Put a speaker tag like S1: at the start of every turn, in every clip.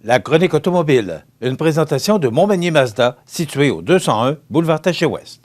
S1: La chronique automobile, une présentation de Montmagny Mazda, situé au 201 boulevard Taché-Ouest.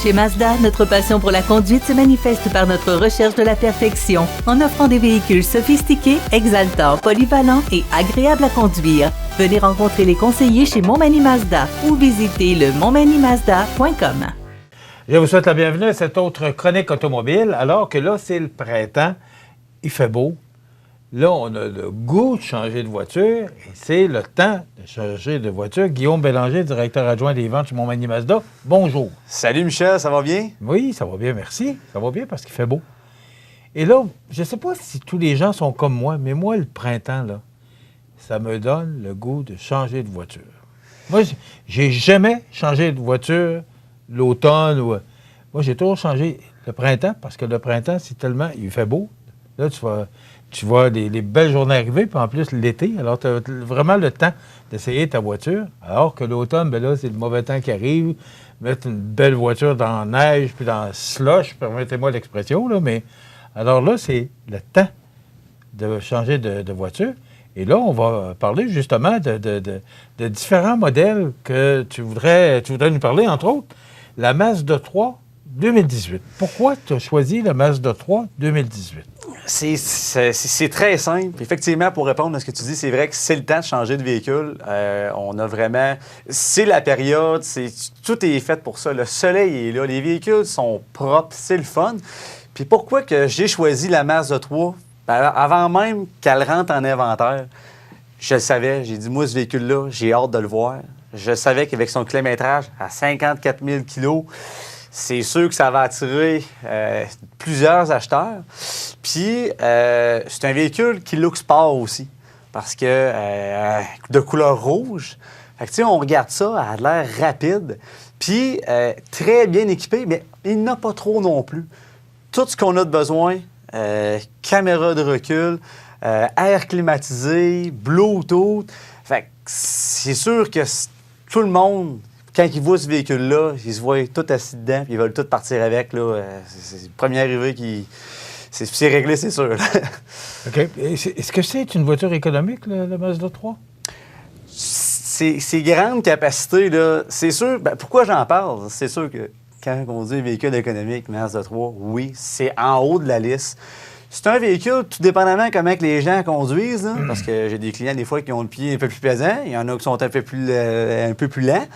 S2: Chez Mazda, notre passion pour la conduite se manifeste par notre recherche de la perfection, en offrant des véhicules sophistiqués, exaltants, polyvalents et agréables à conduire. Venez rencontrer les conseillers chez Montmagny Mazda ou visitez le montmagnymazda.com.
S1: Je vous souhaite la bienvenue à cette autre chronique automobile, alors que là, c'est le printemps, il fait beau. Là, on a le goût de changer de voiture et c'est le temps de changer de voiture. Guillaume Bélanger, directeur adjoint des ventes chez Montmagny Mazda. Bonjour.
S3: Salut Michel, ça va bien?
S1: Oui, ça va bien, merci. Ça va bien parce qu'il fait beau. Et là, je ne sais pas si tous les gens sont comme moi, mais moi, le printemps, là, ça me donne le goût de changer de voiture. Moi, j'ai jamais changé de voiture l'automne. Moi, j'ai toujours changé le printemps parce que le printemps, c'est tellement... Il fait beau. Là, tu vois les belles journées arriver, puis en plus l'été. Alors, tu as vraiment le temps d'essayer ta voiture. Alors que l'automne, bien là, c'est le mauvais temps qui arrive. Mettre une belle voiture dans la neige, puis dans le slush, permettez-moi l'expression, là, mais alors là, c'est le temps de changer de voiture. Et là, on va parler justement de différents modèles que tu voudrais nous parler, entre autres, la Mazda 3 2018. Pourquoi tu as choisi la Mazda 3 2018?
S3: C'est très simple. Effectivement, pour répondre à ce que tu dis, c'est vrai que c'est le temps de changer de véhicule. On a vraiment... C'est la période, tout est fait pour ça. Le soleil est là, les véhicules sont propres, c'est le fun. Puis pourquoi que j'ai choisi la Mazda 3? Ben, avant même qu'elle rentre en inventaire, je le savais. J'ai dit, moi, ce véhicule-là, j'ai hâte de le voir. Je savais qu'avec son kilométrage à 54 000 kilos, c'est sûr que ça va attirer plusieurs acheteurs. Puis, c'est un véhicule qui look sport aussi, parce que de couleur rouge. Fait que, tu sais, on regarde ça, elle a l'air rapide, puis très bien équipé, mais il n'a pas trop non plus. Tout ce qu'on a de besoin, caméra de recul, air climatisé, Bluetooth. Fait que c'est sûr que tout le monde... Quand ils voient ce véhicule-là, ils se voient tout assis dedans, puis ils veulent tout partir avec. Là. C'est le premier arrivé qui... C'est réglé, c'est sûr.
S1: OK. Est-ce que c'est une voiture économique, la Mazda 3?
S3: C'est grande capacité, là. C'est sûr... Ben, pourquoi j'en parle? C'est sûr que quand on dit véhicule économique, Mazda 3, oui, c'est en haut de la liste. C'est un véhicule, tout dépendamment comment que les gens conduisent, là, parce que j'ai des clients, des fois, qui ont le pied un peu plus pesant. Il y en a qui sont un peu plus lents.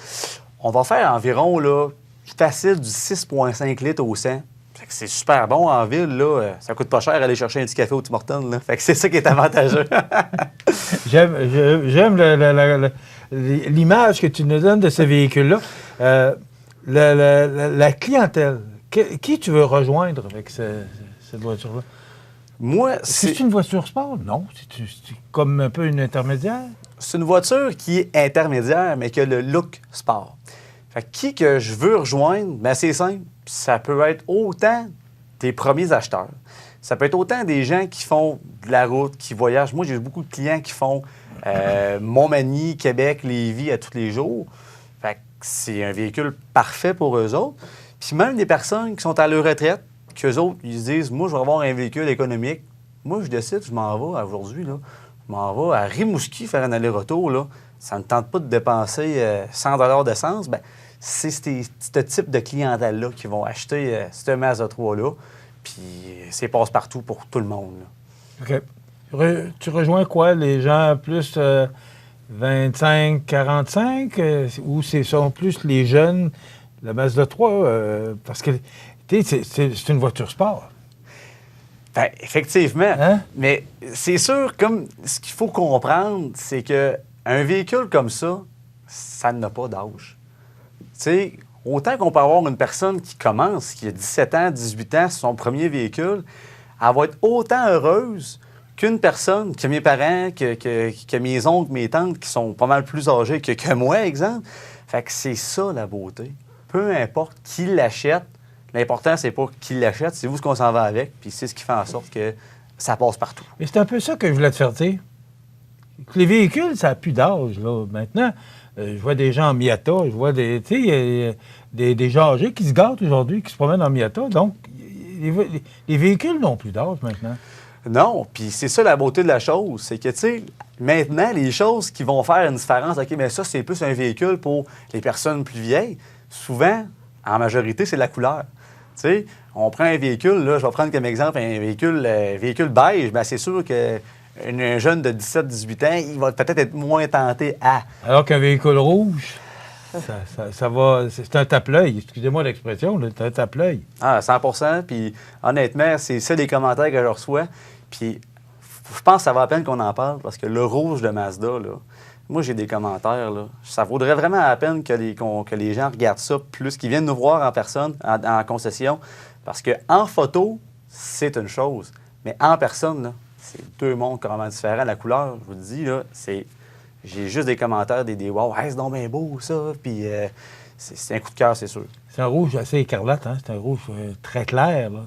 S3: On va faire environ, là, facile, du 6,5 litres au 100. Fait que c'est super bon en ville, là. Ça coûte pas cher aller chercher un petit café au Tim Hortons, là. Fait que c'est ça qui est avantageux.
S1: J'aime l'image que tu nous donnes de ce véhicule-là. La clientèle, qui tu veux rejoindre avec cette voiture-là?
S3: Moi,
S1: c'est une voiture sport? Non. C'est comme un peu une intermédiaire?
S3: C'est une voiture qui est intermédiaire, mais qui a le look sport. Fait que qui que je veux rejoindre, bien, c'est simple. Ça peut être autant des premiers acheteurs. Ça peut être autant des gens qui font de la route, qui voyagent. Moi, j'ai beaucoup de clients qui font Montmagny, Québec, Lévis à tous les jours. Fait que c'est un véhicule parfait pour eux autres. Puis même des personnes qui sont à leur retraite, qu'eux autres, ils se disent, moi, je vais avoir un véhicule économique. Moi, je décide, je m'en vais aujourd'hui, là. Je m'en vais à Rimouski faire un aller-retour, là. Ça ne me tente pas de dépenser 100 d'essence. Bien, c'est ce type de clientèle-là qui vont acheter ce Mazda 3-là. Puis c'est passe-partout pour tout le monde, là.
S1: OK. Tu rejoins quoi? Les gens plus 25-45? Ou ce sont plus les jeunes? La Mazda 3, parce que, tu sais, c'est une voiture sport.
S3: Bien, effectivement.
S1: Hein?
S3: Mais c'est sûr, comme ce qu'il faut comprendre, c'est qu'un véhicule comme ça, ça n'a pas d'âge. Tu sais, autant qu'on peut avoir une personne qui commence, qui a 17 ans, 18 ans, c'est son premier véhicule, elle va être autant heureuse qu'une personne, que mes parents, que mes oncles, mes tantes, qui sont pas mal plus âgés que moi, exemple. Fait que c'est ça, la beauté. Peu importe qui l'achète, l'important, c'est pas qui l'achète, c'est où ce qu'on s'en va avec, puis c'est ce qui fait en sorte que ça passe partout.
S1: Mais c'est un peu ça que je voulais te faire dire. Les véhicules, ça n'a plus d'âge, là. Maintenant, je vois des gens en Miata, je vois des gens âgés qui se gâtent aujourd'hui, qui se promènent en Miata. Donc, les véhicules n'ont plus d'âge maintenant.
S3: Non, puis c'est ça la beauté de la chose, c'est que, tu sais, maintenant, les choses qui vont faire une différence, OK, mais ça, c'est plus un véhicule pour les personnes plus vieilles. Souvent, en majorité, c'est la couleur. Tu sais, on prend un véhicule, là, je vais prendre comme exemple un véhicule beige, bien, c'est sûr qu'un jeune de 17-18 ans, il va peut-être être moins tenté à.
S1: Alors qu'un véhicule rouge, ça va. C'est un tape-l'œil. Excusez-moi l'expression, là, c'est un tape-l'œil.
S3: Ah, 100 %. Puis honnêtement, c'est ça les commentaires que je reçois. Puis je pense que ça va la peine qu'on en parle parce que le rouge de Mazda, là, moi, j'ai des commentaires, là. Ça vaudrait vraiment la peine que les gens regardent ça plus, qu'ils viennent nous voir en personne, en concession. Parce qu'en photo, c'est une chose. Mais en personne, là, c'est deux mondes complètement différents. La couleur, je vous le dis, là, c'est... J'ai juste des commentaires, des wow, hey, c'est donc bien beau, ça. Puis c'est un coup de cœur, c'est sûr.
S1: C'est un rouge assez écarlate, hein? C'est un rouge très clair, là.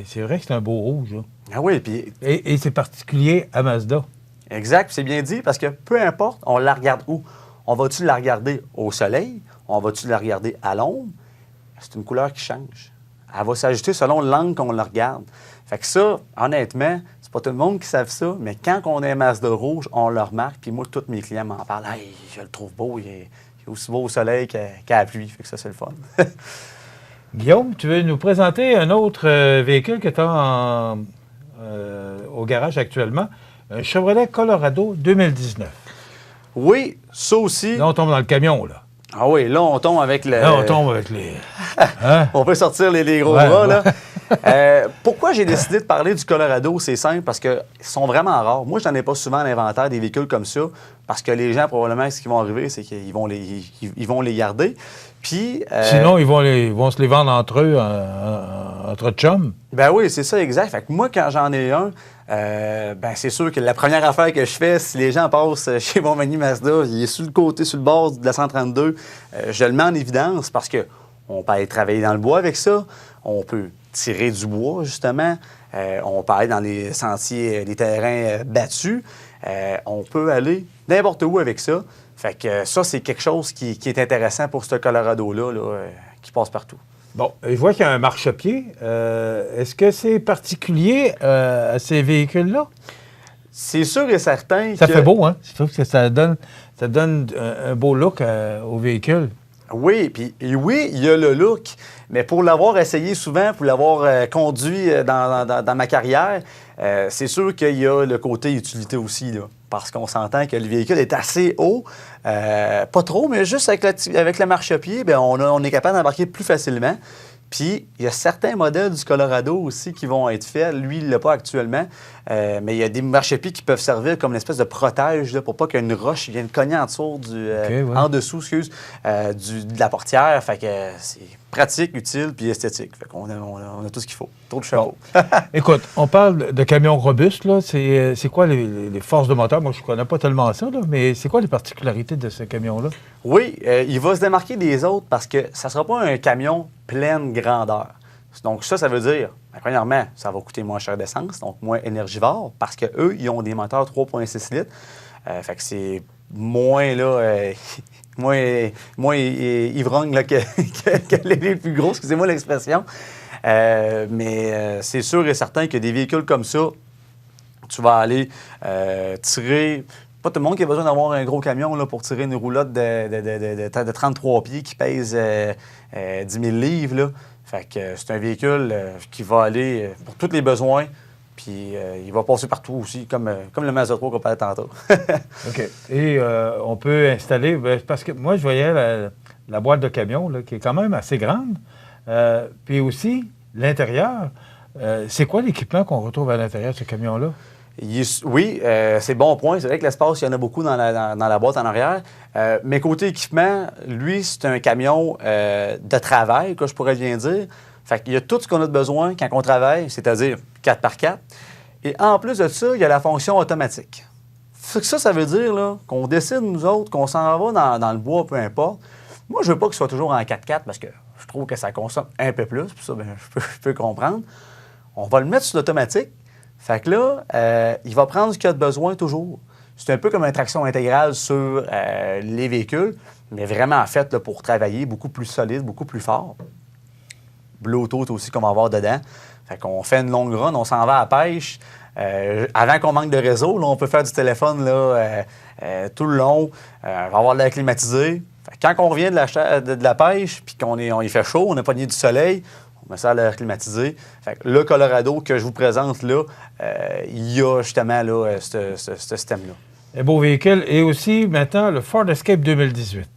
S1: C'est vrai que c'est un beau rouge, là.
S3: Ah oui, puis...
S1: Et c'est particulier à Mazda.
S3: Exact, c'est bien dit, parce que peu importe, on la regarde où. On va-tu la regarder au soleil? On va-tu la regarder à l'ombre? C'est une couleur qui change. Elle va s'ajuster selon l'angle qu'on la regarde. Fait que ça, honnêtement, c'est pas tout le monde qui savent ça, mais quand on est un Mazda rouge, on le remarque. Puis moi, tous mes clients m'en parlent. Hey, je le trouve beau, il est aussi beau au soleil qu'à la pluie. Fait que ça, c'est le fun.
S1: Guillaume, tu veux nous présenter un autre véhicule que tu as au garage actuellement? Un Chevrolet Colorado 2019.
S3: Oui, ça aussi.
S1: Là, on tombe dans le camion, là.
S3: Ah oui, là, on tombe avec le...
S1: Là, on tombe avec les... Hein?
S3: On peut sortir les gros bras, là. Pourquoi j'ai décidé de parler du Colorado? C'est simple, parce qu'ils sont vraiment rares. Moi, je n'en ai pas souvent à l'inventaire des véhicules comme ça, parce que les gens, probablement, ce qui vont arriver, c'est qu'ils vont les garder. Puis...
S1: Sinon, ils vont se les vendre entre eux, entre chums.
S3: Ben oui, c'est ça, exact. Fait que moi, quand j'en ai un, ben c'est sûr que la première affaire que je fais, si les gens passent chez mon Mani Mazda, il est sur le côté, sur le bord de la 132, je le mets en évidence parce que on peut aller travailler dans le bois avec ça, on peut tirer du bois, justement, on peut aller dans les sentiers, les terrains battus, on peut aller n'importe où avec ça. Fait que ça, c'est quelque chose qui est intéressant pour ce Colorado-là, qui passe partout.
S1: Bon, je vois qu'il y a un marchepied. Est-ce que c'est particulier à ces véhicules-là?
S3: C'est sûr et certain
S1: Ça fait beau, hein? Je trouve que ça donne un beau look au véhicule.
S3: Oui, puis oui, il y a le look, mais pour l'avoir essayé souvent, pour l'avoir conduit dans ma carrière, c'est sûr qu'il y a le côté utilité aussi, là, parce qu'on s'entend que le véhicule est assez haut, pas trop, mais juste avec le marchepied, bien, on est capable d'embarquer plus facilement. Puis, il y a certains modèles du Colorado aussi qui vont être faits. Lui, il ne l'a pas actuellement. Mais il y a des marchepieds qui peuvent servir comme une espèce de protège là, pour pas qu'une roche vienne cogner en dessous, en dessous, de la portière. Fait que c'est pratique, utile puis esthétique. Fait qu'on a tout ce qu'il faut. Trop de chapeau.
S1: Bon. Écoute, on parle de camions robustes, là. C'est quoi les forces de moteur? Moi, je ne connais pas tellement ça, là, mais c'est quoi les particularités de ce camion-là?
S3: Oui, il va se démarquer des autres parce que ça ne sera pas un camion pleine grandeur. Donc ça veut dire, premièrement, ça va coûter moins cher d'essence, donc moins énergivore, parce qu'eux, ils ont des moteurs 3,6 litres. Fait que c'est moins, là, moins ivrogne là, que les plus gros, excusez-moi l'expression. Mais c'est sûr et certain que des véhicules comme ça, tu vas aller tirer... Pas tout le monde qui a besoin d'avoir un gros camion là, pour tirer une roulotte de 33 pieds qui pèse 10 000 livres. Là. Fait que c'est un véhicule qui va aller pour tous les besoins, puis il va passer partout aussi, comme le Mazda 3 qu'on parlait tantôt.
S1: OK. Et on peut installer... Parce que moi, je voyais la boîte de camion là, qui est quand même assez grande. Puis aussi, l'intérieur. C'est quoi l'équipement qu'on retrouve à l'intérieur de ce camion-là?
S3: Oui, c'est bon point. C'est vrai que l'espace, il y en a beaucoup dans la boîte en arrière. Mais côté équipement, lui, c'est un camion de travail, que je pourrais bien dire. Fait qu'il y a tout ce qu'on a de besoin quand on travaille, c'est-à-dire 4x4. Et en plus de ça, il y a la fonction automatique. Ça veut dire là, qu'on décide, nous autres, qu'on s'en va dans le bois, peu importe. Moi, je veux pas qu'il soit toujours en 4x4 parce que je trouve que ça consomme un peu plus. Puis ça, bien, je peux comprendre. On va le mettre sur l'automatique. Fait que là, il va prendre ce qu'il a de besoin toujours. C'est un peu comme une traction intégrale sur les véhicules, mais vraiment fait là, pour travailler beaucoup plus solide, beaucoup plus fort. Bluetooth aussi qu'on va avoir dedans. Fait qu'on fait une longue run, on s'en va à la pêche. Avant qu'on manque de réseau, là, on peut faire du téléphone là, tout le long. On va avoir de l'air climatisé. Quand on revient de la pêche, puis il fait chaud, on n'a pas du soleil, on met ça à l'air climatisé. Fait que le Colorado que je vous présente là, il y a justement là, ce système-là.
S1: Un beau véhicule. Et aussi, maintenant, le Ford Escape 2018.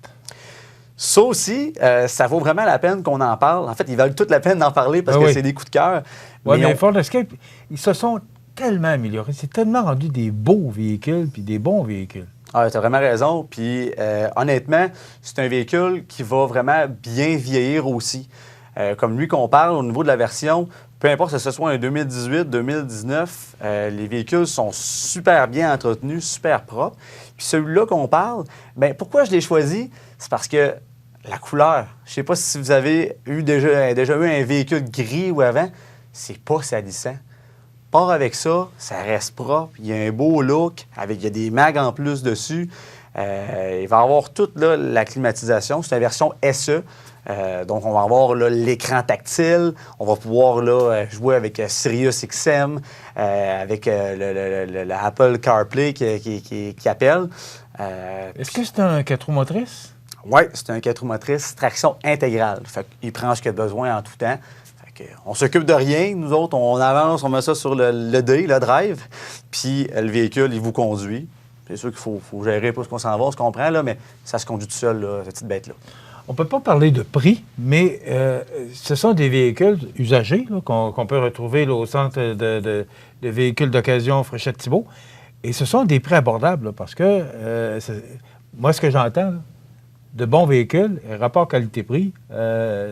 S3: Ça aussi, ça vaut vraiment la peine qu'on en parle. En fait, ils valent toute la peine d'en parler parce que c'est des coups de cœur.
S1: Oui, mais Ford Escape, ils se sont tellement améliorés. C'est tellement rendu des beaux véhicules puis des bons véhicules.
S3: Ah, tu as vraiment raison. Puis, honnêtement, c'est un véhicule qui va vraiment bien vieillir aussi. Comme lui qu'on parle au niveau de la version, peu importe que ce soit un 2018, 2019, les véhicules sont super bien entretenus, super propres. Puis celui-là qu'on parle, bien, pourquoi je l'ai choisi? C'est parce que la couleur, je ne sais pas si vous avez déjà eu un véhicule gris ou avant, c'est pas salissant. Part avec ça, ça reste propre, il y a un beau look, il y a des mags en plus dessus. Il va avoir toute là, la climatisation, c'est une version SE. Donc, on va avoir l'écran tactile. On va pouvoir là, jouer avec Sirius XM, avec le Apple CarPlay qui appelle.
S1: Est-ce que c'est un 4 roues motrices?
S3: Oui, c'est un 4 roues motrices, traction intégrale. Fait qu'il prend ce qu'il a besoin en tout temps. Fait on s'occupe de rien. Nous autres, on avance, on met ça sur le drive, puis le véhicule, il vous conduit. C'est sûr qu'il faut gérer pour ce qu'on s'en va, on se comprend, là, mais ça se conduit tout seul, là, cette petite bête-là.
S1: On ne peut pas parler de prix, mais ce sont des véhicules usagés qu'on peut retrouver là, au centre de véhicules d'occasion Fréchette-Thibault. Et ce sont des prix abordables, là, parce que moi, ce que j'entends, là, de bons véhicules, rapport qualité-prix,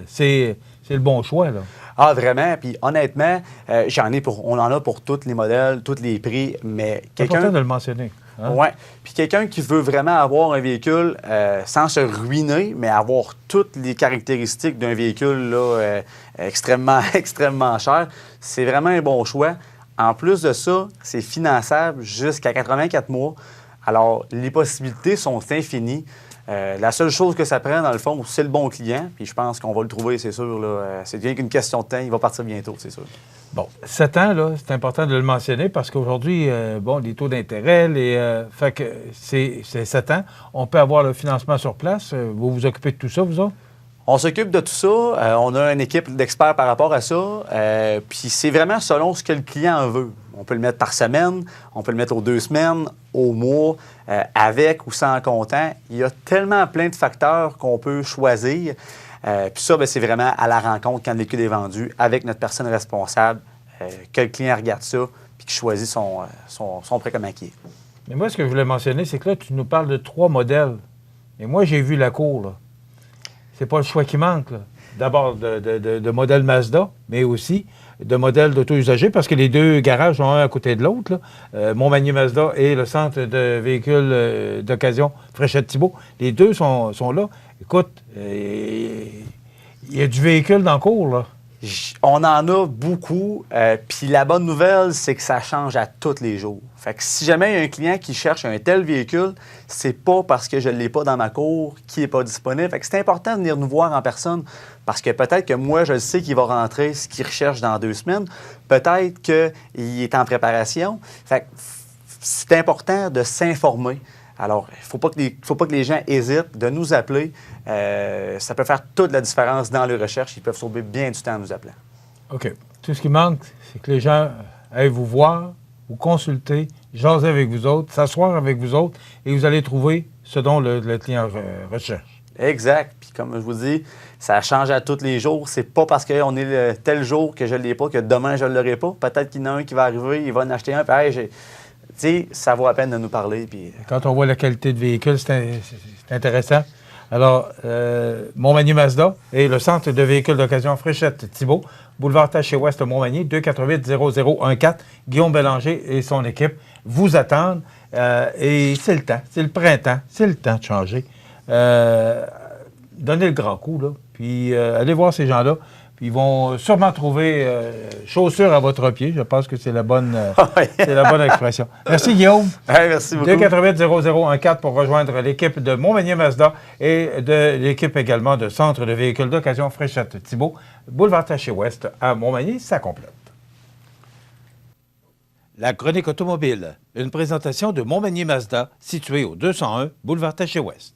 S1: c'est le bon choix, là.
S3: Ah, vraiment. Puis honnêtement, on en a pour tous les modèles, tous les prix, mais
S1: c'est important de le mentionner. Hein?
S3: Oui. Puis quelqu'un qui veut vraiment avoir un véhicule sans se ruiner, mais avoir toutes les caractéristiques d'un véhicule là, extrêmement, extrêmement cher, c'est vraiment un bon choix. En plus de ça, c'est finançable jusqu'à 84 mois. Alors, les possibilités sont infinies. La seule chose que ça prend, dans le fond, c'est le bon client. Puis je pense qu'on va le trouver, c'est sûr. Là. C'est bien qu'une question de temps. Il va partir bientôt, c'est sûr.
S1: Bon, 7 ans, là, c'est important de le mentionner parce qu'aujourd'hui, les taux d'intérêt, fait que c'est 7 ans. On peut avoir le financement sur place. Vous vous occupez de tout ça, vous autres?
S3: On s'occupe de tout ça. On a une équipe d'experts par rapport à ça. Puis c'est vraiment selon ce que le client veut. On peut le mettre par semaine, on peut le mettre aux 2 semaines, au mois, avec ou sans comptant. Il y a tellement plein de facteurs qu'on peut choisir. Puis ça, bien, c'est vraiment à la rencontre quand le véhicule est vendu avec notre personne responsable, que le client regarde ça puis qu'il choisit son prêt comme acquis.
S1: Mais moi, ce que je voulais mentionner, c'est que là, tu nous parles de 3 modèles. Et moi, j'ai vu la cour, là. C'est pas le choix qui manque, là. D'abord, de modèles Mazda, mais aussi de modèles d'auto-usagers, parce que les 2 garages sont un à côté de l'autre, Montmagny Mazda et le centre de véhicules d'occasion Fréchette-Thibault. Les 2 sont là. Écoute, il y a du véhicule dans le cours, là.
S3: On en a beaucoup. Puis la bonne nouvelle, c'est que ça change à tous les jours. Fait que si jamais il y a un client qui cherche un tel véhicule, c'est pas parce que je ne l'ai pas dans ma cour qu'il n'est pas disponible. Fait que c'est important de venir nous voir en personne parce que peut-être que moi, je sais qu'il va rentrer ce qu'il recherche dans 2 semaines. Peut-être qu'il est en préparation. Fait que c'est important de s'informer. Alors, il ne faut pas que les gens hésitent de nous appeler. Ça peut faire toute la différence dans les recherches. Ils peuvent sauver bien du temps en nous appelant.
S1: OK. Tout ce qui manque, c'est que les gens aillent vous voir, vous consulter, jaser avec vous autres, s'asseoir avec vous autres, et vous allez trouver ce dont le client recherche.
S3: Exact. Puis comme je vous dis, ça change à tous les jours. C'est pas parce qu'on est le tel jour que je ne l'ai pas que demain, je ne l'aurai pas. Peut-être qu'il y en a un qui va arriver, il va en acheter un, puis hey, tu sais, ça vaut la peine de nous parler. Puis...
S1: Quand on voit la qualité de véhicule, c'est intéressant. Alors, Montmagny Mazda et le centre de véhicules d'occasion Fréchette-Thibault, boulevard Taché-Ouest, Montmagny, 248-0014. Guillaume Bélanger et son équipe vous attendent. Et c'est le temps, c'est le printemps, c'est le temps de changer. Donnez le grand coup, là, puis allez voir ces gens-là. Ils vont sûrement trouver chaussures à votre pied. Je pense que c'est la bonne expression. Merci, Guillaume.
S3: Hey, merci beaucoup.
S1: 248-0014 pour rejoindre l'équipe de Montmagny Mazda et de l'équipe également de Centre de véhicules d'occasion Fréchette-Thibault, boulevard Taché-Ouest à Montmagny, ça complète. La chronique automobile, une présentation de Montmagny Mazda, située au 201 boulevard Taché-Ouest.